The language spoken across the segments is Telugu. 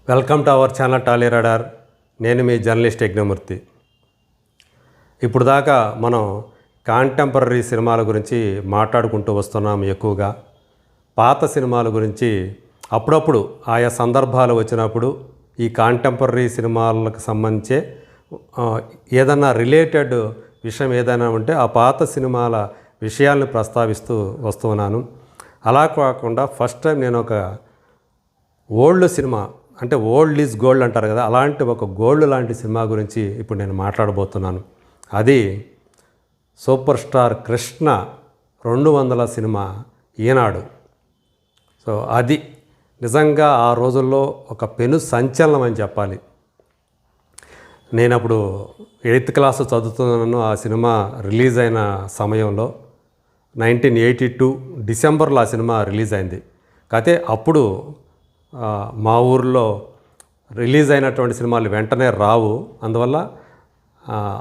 Welcome to our channel Tally radar. నేను మీ జర్నలిస్ట్ యజ్ఞమూర్తి. ఇప్పుడు దాకా మనం కాంటెంపరీ సినిమాల గురించి మాట్లాడుకుంటూ వస్తున్నాం. ఎక్కువగా పాత సినిమాల గురించి అప్పుడప్పుడు ఆయా సందర్భాలు వచ్చినప్పుడు ఈ కాంటెంపరీ సినిమాలకు సంబంధించే ఏదన్నా రిలేటెడ్ విషయం ఏదైనా ఉంటే ఆ పాత సినిమాల విషయాలను ప్రస్తావిస్తూ వస్తున్నాను. అలా కాకుండా ఫస్ట్ టైం నేను ఒక ఓల్డ్ సినిమా, అంటే ఓల్డ్ ఈజ్ గోల్డ్ అంటారు కదా, అలాంటి ఒక గోల్డ్ లాంటి సినిమా గురించి ఇప్పుడు నేను మాట్లాడబోతున్నాను. అది సూపర్ స్టార్ కృష్ణ 200 సినిమా ఈనాడు. సో అది నిజంగా ఆ రోజుల్లో ఒక పెను సంచలనం అని చెప్పాలి. నేను అప్పుడు 8th క్లాస్ చదువుతున్నాను. ఆ సినిమా రిలీజ్ అయిన సమయంలో 1982 డిసెంబర్లో ఆ సినిమా రిలీజ్ అయింది. కాకపోతే అప్పుడు మా ఊరిలో రిలీజ్ అయినటువంటి సినిమాలు వెంటనే రావు. అందువల్ల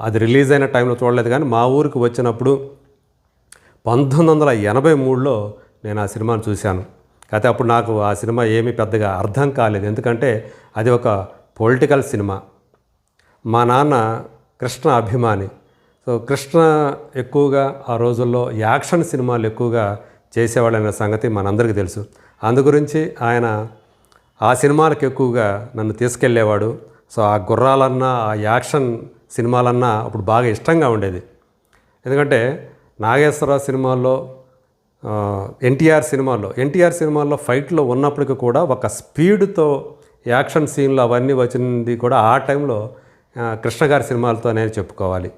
అది రిలీజ్ అయిన టైంలో చూడలేదు. కానీ మా ఊరికి వచ్చినప్పుడు 1983లో నేను ఆ సినిమాను చూశాను. కాకపోతే అప్పుడు నాకు ఆ సినిమా ఏమీ పెద్దగా అర్థం కాలేదు. ఎందుకంటే అది ఒక పొలిటికల్ సినిమా. మా నాన్న కృష్ణ అభిమాని. సో కృష్ణ ఎక్కువగా ఆ రోజుల్లో యాక్షన్ సినిమాలు ఎక్కువగా చేసేవాళ్ళనే సంగతి మనందరికీ తెలుసు. అందు గురించి ఆయన ఆ సినిమాలకు ఎక్కువగా నన్ను తీసుకెళ్ళేవాడు. సో ఆ గుర్రాలన్నా ఆ యాక్షన్ సినిమాలన్నా అప్పుడు బాగా ఇష్టంగా ఉండేది. ఎందుకంటే నాగేశ్వరరావు సినిమాల్లో, ఎన్టీఆర్ సినిమాల్లో ఫైట్లో ఉన్నప్పటికీ కూడా ఒక స్పీడ్తో యాక్షన్ సీన్లు అవన్నీ వచ్చింది కూడా ఆ టైంలో కృష్ణ గారి సినిమాలతోనే చెప్పుకోవాలి.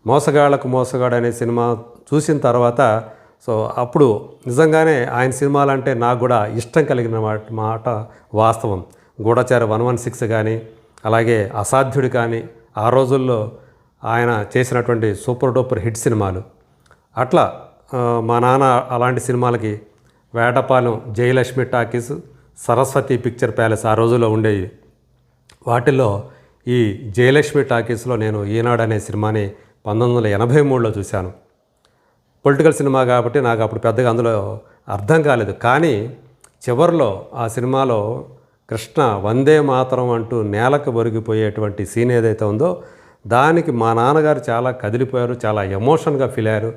మోసగాడు అనే సినిమా చూసిన తర్వాత సో అప్పుడు నిజంగానే ఆయన సినిమాలంటే నాకు కూడా ఇష్టం కలిగిన మాట వాస్తవం. గూఢచారి 116 కానీ, అలాగే అసాధ్యుడు కానీ ఆ రోజుల్లో ఆయన చేసినటువంటి సూపర్ డూపర్ హిట్ సినిమాలు. అట్లా మా నాన్న అలాంటి సినిమాలకి Vetapalem, Jayalakshmi talkies, Saraswati picture palace ఆ రోజుల్లో ఉండేవి. వాటిల్లో ఈ జయలక్ష్మి టాకీస్లో నేను ఈనాడు అనే సినిమాని 1983లో చూశాను. పొలిటికల్ సినిమా కాబట్టి నాకు అప్పుడు పెద్దగా అందులో అర్థం కాలేదు. కానీ చివరిలో ఆ సినిమాలో కృష్ణ వందే మాతరం అంటూ నేలకు ఒరిగిపోయేటువంటి సీన్ ఏదైతే ఉందో దానికి మా నాన్నగారు చాలా కదిలిపోయారు, చాలా ఎమోషన్గా ఫీల్ అయ్యారు.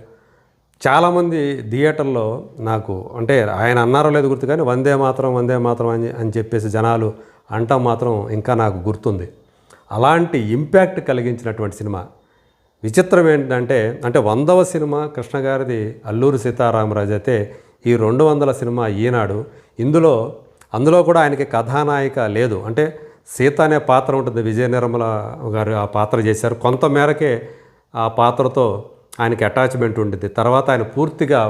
చాలామంది థియేటర్లో నాకు, అంటే ఆయన అన్నారో లేదు గుర్తు, కానీ వందే మాతరం అని చెప్పేసి జనాలు అంటాం మాత్రం ఇంకా నాకు గుర్తుంది. అలాంటి ఇంపాక్ట్ కలిగించినటువంటి సినిమా. విచిత్రం ఏంటంటే, 100వ సినిమా కృష్ణ గారిది అల్లూరి సీతారామరాజు అయితే ఈ 200 సినిమా ఈనాడు. అందులో కూడా ఆయనకి కథానాయిక లేదు. అంటే సీత అనే పాత్ర ఉంటుంది, విజయ నిర్మల గారు ఆ పాత్ర చేశారు. కొంత మేరకే ఆ పాత్రతో ఆయనకి అటాచ్మెంట్ ఉంటుంది. తర్వాత ఆయన పూర్తిగా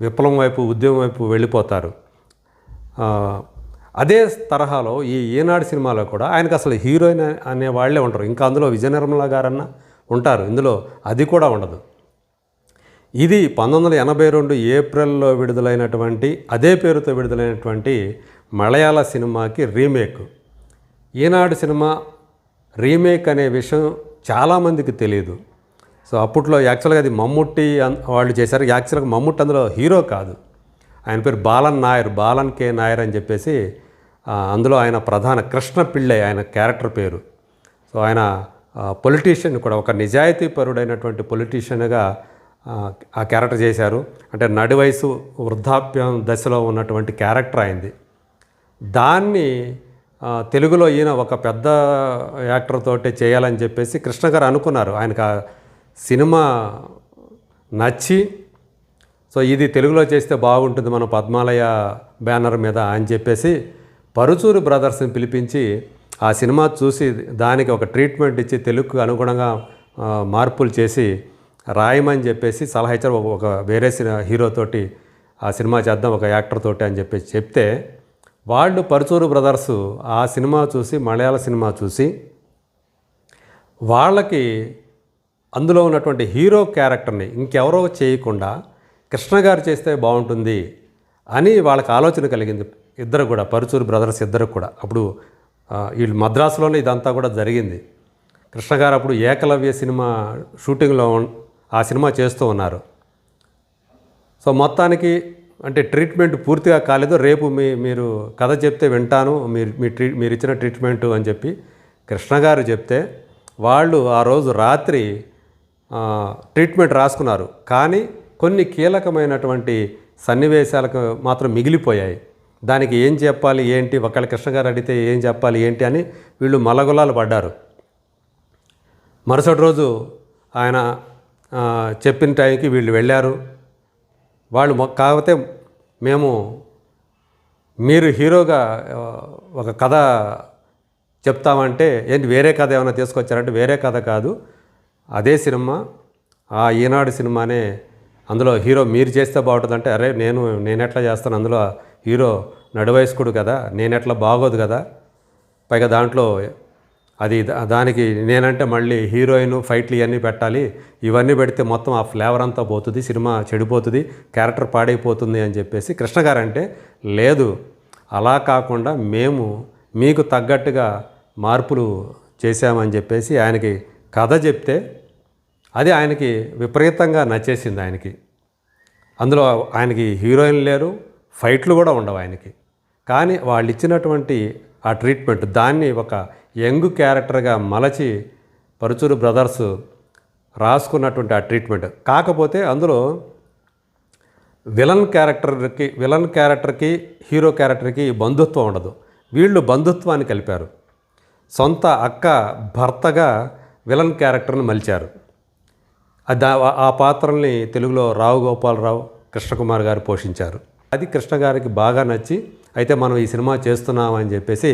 విప్లవం వైపు, ఉద్యమం వైపు వెళ్ళిపోతారు. అదే తరహాలో ఈ ఈనాడు సినిమాలో కూడా ఆయనకు అసలు హీరోయిన్ అనే వాళ్ళే ఉంటారు. ఇంకా అందులో విజయ నిర్మల గారన్నా ఉంటారు, ఇందులో అది కూడా ఉండదు. ఇది 1982 ఏప్రిల్లో విడుదలైనటువంటి, అదే పేరుతో విడుదలైనటువంటి మలయాళ సినిమాకి రీమేక్. ఈనాడు సినిమా రీమేక్ అనే విషయం చాలామందికి తెలియదు. సో అప్పట్లో యాక్చువల్గా అది మమ్ముట్టి వాళ్ళు చేశారు. యాక్చువల్గా మమ్ముట్టి అందులో హీరో కాదు, ఆయన పేరు బాలన్ కే నాయర్ అని చెప్పేసి. అందులో ఆయన ప్రధాన కృష్ణ పిళ్ళై ఆయన క్యారెక్టర్ పేరు. సో ఆయన పొలిటీషియన్ కూడా, ఒక నిజాయితీపరుడైనటువంటి పొలిటీషియన్గా ఆ క్యారెక్టర్ చేశారు. అంటే నడి వయసు, వృద్ధాప్యం దశలో ఉన్నటువంటి క్యారెక్టర్ అయింది. దాన్ని తెలుగులో ఈయన ఒక పెద్ద యాక్టర్ తోటే చేయాలని చెప్పేసి కృష్ణ గారు అనుకున్నారు. ఆయనకు ఆ సినిమా నచ్చి, సో ఇది తెలుగులో చేస్తే బాగుంటుంది మన పద్మాలయ బ్యానర్ మీద అని చెప్పేసి పరుచూరి బ్రదర్స్ని పిలిపించి ఆ సినిమా చూసి దానికి ఒక ట్రీట్మెంట్ ఇచ్చి తెలుగుకు అనుగుణంగా మార్పులు చేసి రాయమని చెప్పేసి సలహా ఇచ్చారు. ఒక వేరే హీరోతోటి ఆ సినిమా చేద్దాం, ఒక యాక్టర్ తోటి అని చెప్పేసి చెప్తే, వాళ్ళు పరుచూరు బ్రదర్సు ఆ సినిమా చూసి, మలయాళ సినిమా చూసి, వాళ్ళకి అందులో ఉన్నటువంటి హీరో క్యారెక్టర్ని ఇంకెవరో చేయకుండా కృష్ణ గారు చేస్తే బాగుంటుంది అని వాళ్ళకి ఆలోచన కలిగింది. ఇద్దరు కూడా, పరుచూరు బ్రదర్స్ ఇద్దరు కూడా. అప్పుడు వీళ్ళు మద్రాసులోనే ఇదంతా కూడా జరిగింది. కృష్ణ గారు అప్పుడు ఏకలవ్య సినిమా షూటింగ్లో ఆ సినిమా చేస్తూ ఉన్నారు. సో మొత్తానికి అంటే ట్రీట్మెంట్ పూర్తిగా కాలేదు, రేపు మీరు కథ చెప్తే వింటాను, మీరు ఇచ్చిన ట్రీట్మెంటు అని చెప్పి కృష్ణ గారు చెప్తే వాళ్ళు ఆ రోజు రాత్రి ట్రీట్మెంట్ రాసుకున్నారు. కానీ కొన్ని కీలకమైనటువంటి సన్నివేశాలకు మాత్రం మిగిలిపోయాయి. దానికి ఏం చెప్పాలి ఏంటి, ఒకవేళ కృష్ణ గారు అడిగితే ఏం చెప్పాలి ఏంటి అని వీళ్ళు మలగులాలు పడ్డారు. మరుసటి రోజు ఆయన చెప్పిన టైంకి వీళ్ళు వెళ్ళారు. వాళ్ళు కాకపోతే మీరు హీరోగా ఒక కథ చెప్తామంటే ఏంటి వేరే కథ ఏమైనా తీసుకొచ్చారంటే వేరే కథ కాదు, అదే సినిమా, ఈనాడు సినిమానే, అందులో హీరో మీరు చేస్తే బాగుంటుందంటే అరే నేను ఎట్లా చేస్తాను, అందులో హీరో నడువయస్కుడు కదా, నేనెట్లా బాగోదు కదా, పైగా దాంట్లో దానికి నేనంటే మళ్ళీ హీరోయిన్ ఫైట్లు ఇవన్నీ పెట్టాలి, ఇవన్నీ పెడితే మొత్తం ఆ ఫ్లేవర్ అంతా పోతుంది, సినిమా చెడిపోతుంది, క్యారెక్టర్ పాడైపోతుంది అని చెప్పేసి కృష్ణ గారు అంటే లేదు, అలా కాకుండా మేము మీకు తగ్గట్టుగా మార్పులు చేశామని చెప్పేసి ఆయనకి కథ చెప్తే అది ఆయనకి విపరీతంగా నచ్చేసింది. ఆయనకి అందులో ఆయనకి హీరోయిన్ లేరు, ఫైట్లు కూడా ఉండవు ఆయనకి. కానీ వాళ్ళు ఇచ్చినటువంటి ఆ ట్రీట్మెంట్ దాన్ని ఒక యంగ్ క్యారెక్టర్గా మలచి పరుచూరు బ్రదర్స్ రాసుకున్నటువంటి ఆ ట్రీట్మెంట్. కాకపోతే అందులో విలన్ క్యారెక్టర్కి హీరో క్యారెక్టర్కి బంధుత్వం ఉండదు. వీళ్ళు బంధుత్వాన్ని కలిపారు. సొంత అక్క భర్తగా విలన్ క్యారెక్టర్ని మలిచారు. ఆ పాత్రల్ని తెలుగులో రావు గోపాలరావు, కృష్ణకుమార్ గారు పోషించారు. అది కృష్ణ గారికి బాగా నచ్చి అయితే మనం ఈ సినిమా చేస్తున్నామని చెప్పేసి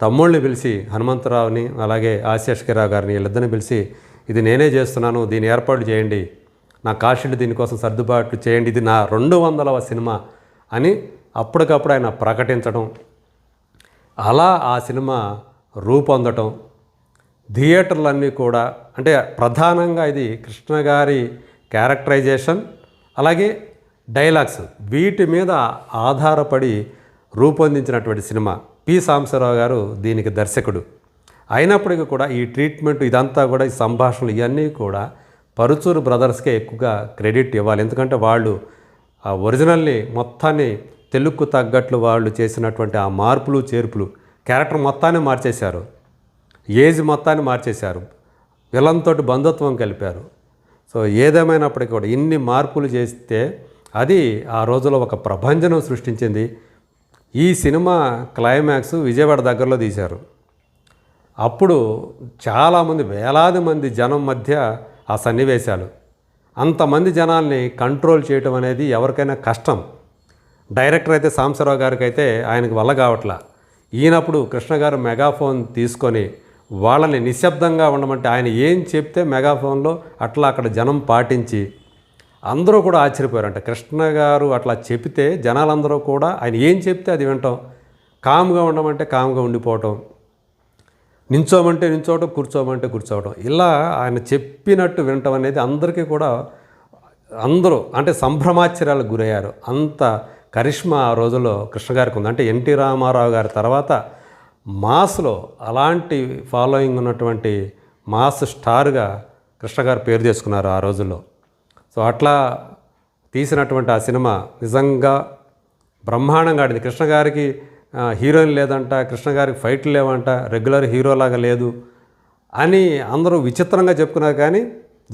తమ్ముళ్ళని పిలిచి హనుమంతరావుని అలాగే ఆశేష్కరావు గారిని వీళ్ళిద్దరిని పిలిచి ఇది నేనే చేస్తున్నాను, దీన్ని ఏర్పాటు చేయండి, నా కాస్ట్యూళ్ళు దీనికోసం సర్దుబాట్లు చేయండి, ఇది నా 200వ సినిమా అని అప్పటికప్పుడు ఆయన ప్రకటించడం, అలా ఆ సినిమా రూపొందటం, థియేటర్లన్నీ కూడా అంటే ప్రధానంగా ఇది కృష్ణ గారి క్యారెక్టరైజేషన్ అలాగే డైలాగ్స్ వీటి మీద ఆధారపడి రూపొందించినటువంటి సినిమా. పి సాంబశివరావు గారు దీనికి దర్శకుడు. అయినప్పటికీ కూడా ఈ ట్రీట్మెంట్ ఇదంతా కూడా ఈ సంభాషణలు ఇవన్నీ కూడా పరుచూరు బ్రదర్స్కే ఎక్కువగా క్రెడిట్ ఇవ్వాలి. ఎందుకంటే వాళ్ళు ఆ ఒరిజినల్ని మొత్తాన్ని తెలుగుకు తగ్గట్లు వాళ్ళు చేసినటువంటి ఆ మార్పులు చేర్పులు, క్యారెక్టర్ మొత్తాన్ని మార్చేశారు, ఏజ్ మొత్తాన్ని మార్చేశారు, విలన్తో బంధుత్వం కలిపారు. సో ఏదేమైనప్పటికీ కూడా ఇన్ని మార్పులు చేస్తే అది ఆ రోజులో ఒక ప్రభంజనం సృష్టించింది. ఈ సినిమా క్లైమాక్స్ విజయవాడ దగ్గరలో తీశారు. అప్పుడు చాలామంది వేలాది మంది జనం మధ్య ఆ సన్నివేశాలు, అంతమంది జనాల్ని కంట్రోల్ చేయటం అనేది ఎవరికైనా కష్టం. డైరెక్టర్ అయితే సాంబశివరావు గారికి అయితే ఆయనకు వల్ల కావట్లా. ఈయనప్పుడు కృష్ణ గారు మెగాఫోన్ తీసుకొని వాళ్ళని నిశ్శబ్దంగా ఉండమంటే ఆయన ఏం చెప్తే మెగాఫోన్లో అట్లా అక్కడ జనం పాటించి అందరూ కూడా ఆశ్చర్యపోయారంట. కృష్ణ గారు అట్లా చెప్తే జనాలందరూ కూడా ఆయన ఏం చెప్తే అది వింటాం, కామ్గా ఉండమంటే కామ్గా ఉండిపోవటం, నించోమంటే నించోవటం, కూర్చోమంటే కూర్చోవటం, ఇలా ఆయన చెప్పినట్టు వినటం అనేది అందరికీ కూడా అందరూ అంటే సంభ్రమాశ్చర్యాలకు గురయ్యారు. అంత కరిష్మా ఆ రోజుల్లో కృష్ణ గారికి ఉంది. అంటే ఎన్టీ రామారావు గారి తర్వాత మాస్లో అలాంటి ఫాలోయింగ్ ఉన్నటువంటి మాస్ స్టార్గా కృష్ణ గారు పేరు తెచ్చుకున్నారు ఆ రోజుల్లో. సో అట్లా తీసినటువంటి ఆ సినిమా నిజంగా బ్రహ్మాండంగా ఆడింది. కృష్ణ గారికి హీరోయిన్ లేదంట, కృష్ణ గారికి ఫైట్లు లేవంట, రెగ్యులర్ హీరోలాగా లేదు అని అందరూ విచిత్రంగా చెప్పుకున్నారు. కానీ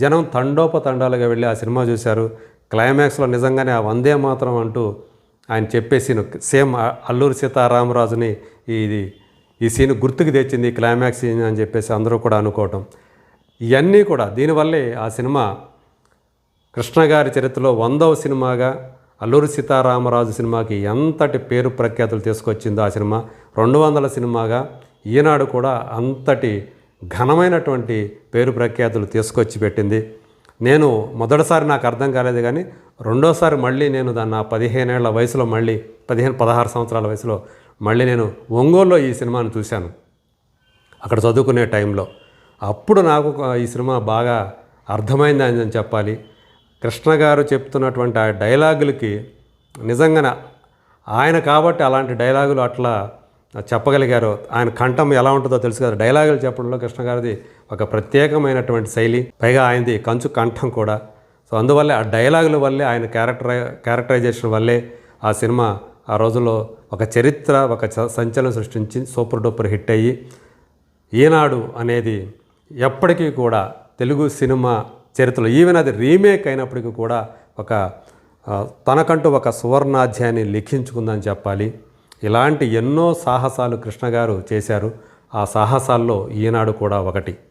జనం తండోపతండాలుగా వెళ్ళి ఆ సినిమా చూశారు. క్లైమాక్స్లో నిజంగానే ఆ వందే మాత్రం అంటూ ఆయన చెప్పే సీన్ సేమ్ అల్లూరి సీతారామరాజుని ఈ సీన్ గుర్తుకు తెచ్చింది క్లైమాక్స్ సీన్ అని చెప్పేసి అందరూ కూడా అనుకోవటం, ఇవన్నీ కూడా దీనివల్లే ఆ సినిమా కృష్ణ గారి చరిత్రలో 100వ సినిమాగా అల్లూరి సీతారామరాజు సినిమాకి ఎంతటి పేరు ప్రఖ్యాతులు తీసుకొచ్చిందో ఆ సినిమా 200ల సినిమాగా ఈనాడు కూడా అంతటి ఘనమైనటువంటి పేరు ప్రఖ్యాతులు తీసుకొచ్చి పెట్టింది. నేను మొదటిసారి నాకు అర్థం కాలేదు, కానీ రెండోసారి మళ్ళీ నేను దాన్ని నా 15 ఏళ్ల వయసులో మళ్ళీ 16 సంవత్సరాల వయసులో మళ్ళీ నేను ఒంగోలులో ఈ సినిమాను చూశాను, అక్కడ చదువుకునే టైంలో. అప్పుడు నాకు ఈ సినిమా బాగా అర్థమైంది అని చెప్పాలి. కృష్ణ గారు చెప్తున్నటువంటి ఆ డైలాగులకి నిజంగానే ఆయన కాబట్టి అలాంటి డైలాగులు అట్లా చెప్పగలిగారు. ఆయన కంఠం ఎలా ఉంటుందో తెలుసు కదా, డైలాగులు చెప్పడంలో కృష్ణ గారిది ఒక ప్రత్యేకమైనటువంటి శైలి, పైగా ఆయనది కంచు కంఠం కూడా. సో అందువల్లే ఆ డైలాగుల వల్లే ఆయన క్యారెక్టరైజేషన్ వల్లే ఆ సినిమా ఆ రోజుల్లో ఒక చరిత్ర, ఒక సంచలనం సృష్టించి సూపర్ డూపర్ హిట్ అయ్యి ఈనాడు అనేది ఎప్పటికీ కూడా తెలుగు సినిమా చరిత్రలో ఈవెన్ అది రీమేక్ అయినప్పటికీ కూడా ఒక తనకంటూ ఒక సువర్ణాధ్యాయాన్ని లిఖించుకుందని చెప్పాలి. ఇలాంటి ఎన్నో సాహసాలు కృష్ణ గారు చేశారు. ఆ సాహసాల్లో ఈనాడు కూడా ఒకటి.